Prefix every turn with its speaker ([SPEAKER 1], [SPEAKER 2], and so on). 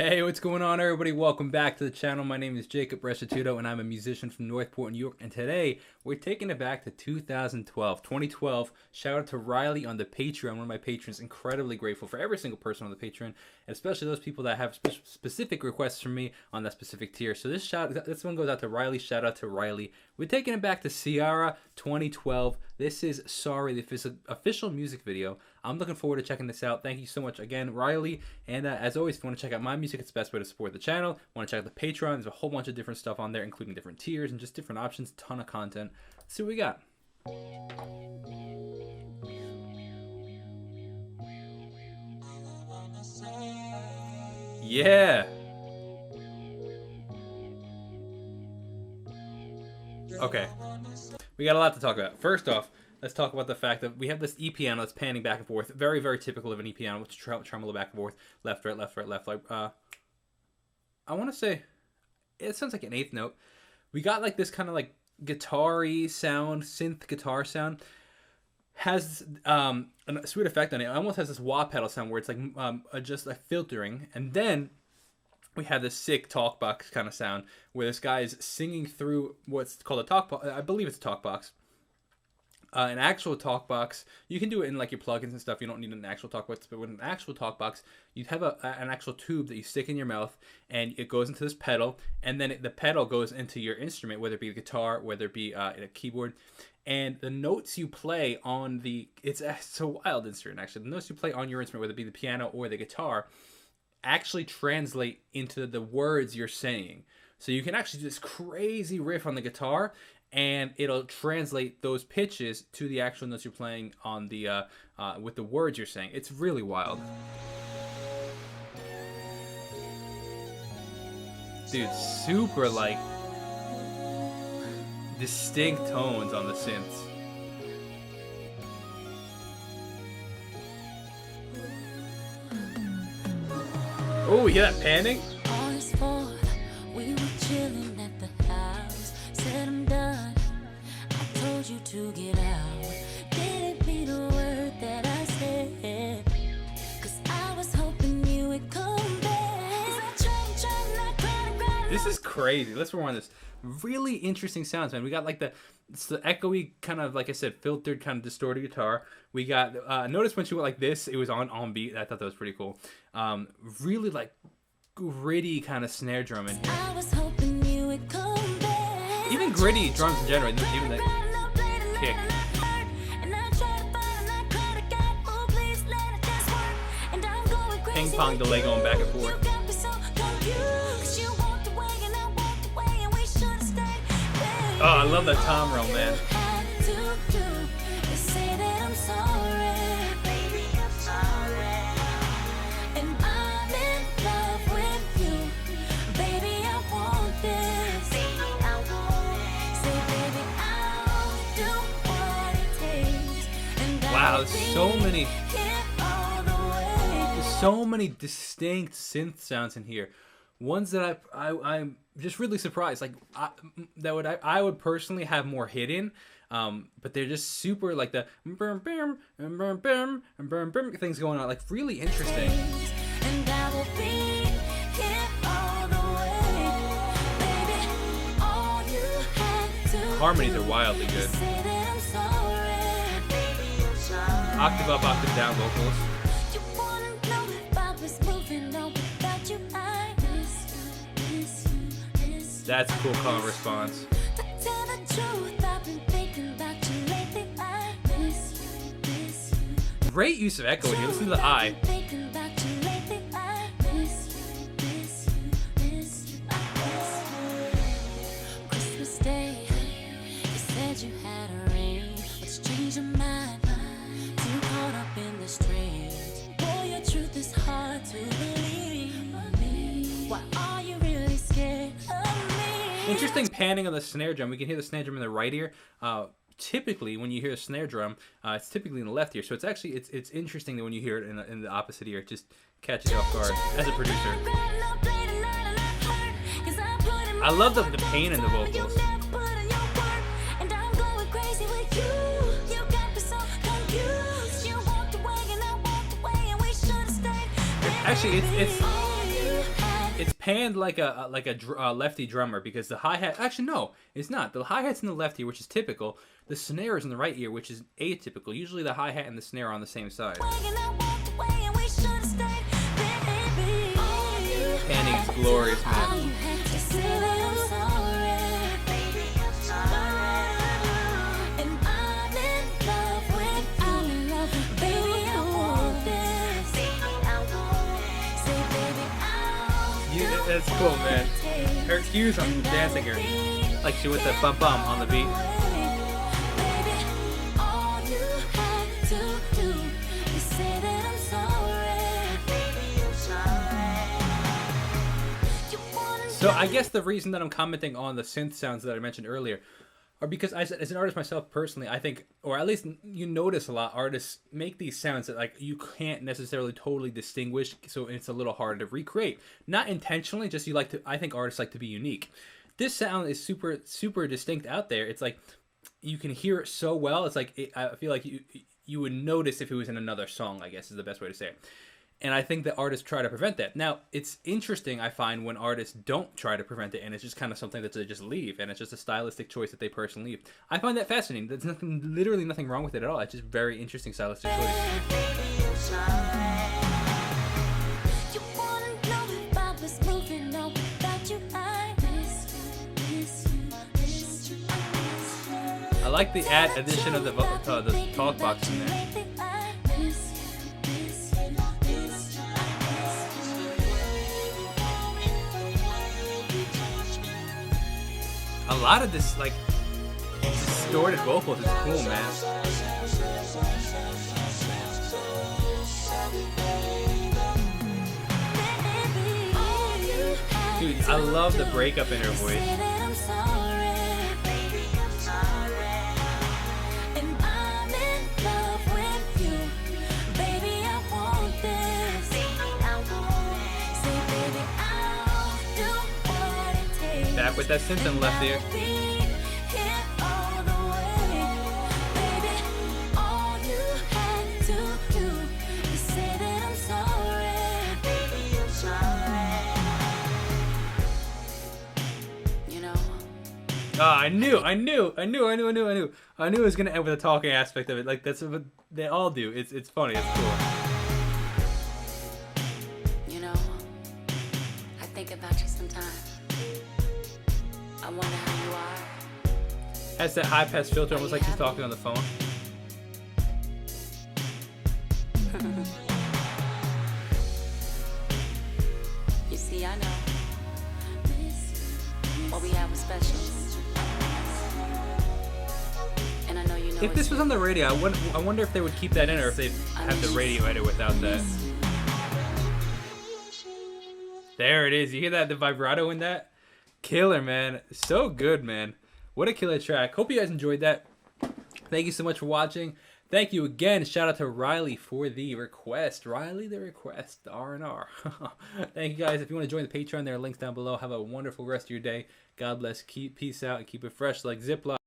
[SPEAKER 1] Hey, what's going on, everybody? Welcome back to the channel. My name is Jacob Restituto, and I'm a musician from Northport, New York. And today, we're taking it back to 2012. Shout out to Riley on the Patreon, one of my patrons. Incredibly grateful for every single person on the Patreon, and especially those people that have specific requests from me on that specific tier. So this one goes out to Riley. Shout out to Riley. We're taking it back to Ciara 2012. This is Sorry, the official music video. I'm looking forward to checking this out. Thank you so much again, Riley. And as always, if you want to check out my music, it's the best way to support the channel. Want to check out the Patreon? There's a whole bunch of different stuff on there, including different tiers and just different options. Ton of content. Let's see what we got. Yeah. Okay. We got a lot to talk about. First off, let's talk about the fact that we have this E-piano that's panning back and forth. Very, very typical of an E-piano, with tremolo back and forth, left, right, left, right, left. Like, I want to say, it sounds like an eighth note. We got like this kind of like guitar-y sound, synth guitar sound. Has a sweet effect on it. It almost has this wah pedal sound where it's like just like filtering, and then we have this sick talk box kind of sound where this guy is singing through what's called a talk box. I believe it's a talk box. An actual talk box, you can do it in like your plugins and stuff. You don't need an actual talk box, but with an actual talk box, you have an actual tube that you stick in your mouth, and it goes into this pedal, and then the pedal goes into your instrument, whether it be a guitar, whether it be a keyboard, and the notes you play on it's a wild instrument actually. The notes you play on your instrument, whether it be the piano or the guitar, actually translate into the words you're saying. So you can actually do this crazy riff on the guitar, and it'll translate those pitches to the actual notes you're playing on the with the words you're saying. It's really wild. Dude, super like distinct tones on the synths. Oh, you hear that panning? We were chilling at the house. Said I'm done. I told you to get out. Didn't mean a word that I said. 'Cause I was hoping you would come back. This is crazy. Let's rewind this. Really interesting sounds, man. We got like it's the echoey kind of, like I said, filtered kind of distorted guitar. We got notice when she went like this, it was on beat. I thought that was pretty cool. Really like gritty kind of snare drum in here. I was hoping you would come back. Even gritty drums in general, even the kick. Ping pong delay going back and forth. Oh, I love that tom roll, man. Wow, so many distinct synth sounds in here. Ones that I'm just really surprised. Like I would personally have more hidden, but they're just super like the things going on, like really interesting. Harmonies are wildly good. Octave up, octave down vocals. That's a cool call and response. Great use of echo here. Listen to the I. Christmas Day, you said you had a ring, but you changed your mind. Too caught up in the strings. Boy, your truth is hard to believe. Why are you really scared of me? Interesting panning on the snare drum. We can hear the snare drum in the right ear. Typically, when you hear a snare drum, it's typically in the left ear. So it's actually it's interesting that when you hear it in the opposite ear, it just catches you off guard as a producer. I love the pain in the vocals. Actually, it's it's panned like a lefty drummer, because the hi-hat, actually no, it's not. The hi-hat's in the left ear, which is typical. The snare is in the right ear, which is atypical. Usually the hi-hat and the snare are on the same side. Panning is glorious, man. That's cool, man. Her cues on dancing her, like she with the bum bum on the beat. So I guess the reason that I'm commenting on the synth sounds that I mentioned earlier are because as an artist myself personally, I think, or at least you notice a lot, artists make these sounds that like you can't necessarily totally distinguish, so it's a little harder to recreate. Not intentionally, just I think artists like to be unique. This sound is super distinct out there. It's like you can hear it so well. It's like I feel like you would notice if it was in another song, I guess is the best way to say it. And I think that artists try to prevent that. Now, it's interesting, I find, when artists don't try to prevent it, and it's just kind of something that they just leave, and it's just a stylistic choice that they personally leave. I find that fascinating. There's literally nothing wrong with it at all. It's just very interesting stylistic choice. I like the addition of the talk box in there. A lot of this, like, distorted vocals is cool, man. Dude, I love the breakup in her voice. Back with that synth in the left ear. I knew it was gonna end with a talking aspect of it. Like that's what they all do. It's funny. It's cool.
[SPEAKER 2] You know, I think about you sometimes. I wonder how you are.
[SPEAKER 1] Has that high pass filter, almost like she's talking on the phone.
[SPEAKER 2] You see, I know what we have was special. And I know you know.
[SPEAKER 1] If this was on the radio, I wonder if they would keep that in, or if they'd have the radio edit without that. There it is. You hear that? The vibrato in that? Killer, man. So good, man. What a killer track. Hope you guys enjoyed that. Thank you so much for watching. Thank you again. Shout out to Riley for the request. Riley the request. R&R. Thank you guys. If you want to join the Patreon, there are links down below. Have a wonderful rest of your day. God bless. Peace out and keep it fresh like Ziploc.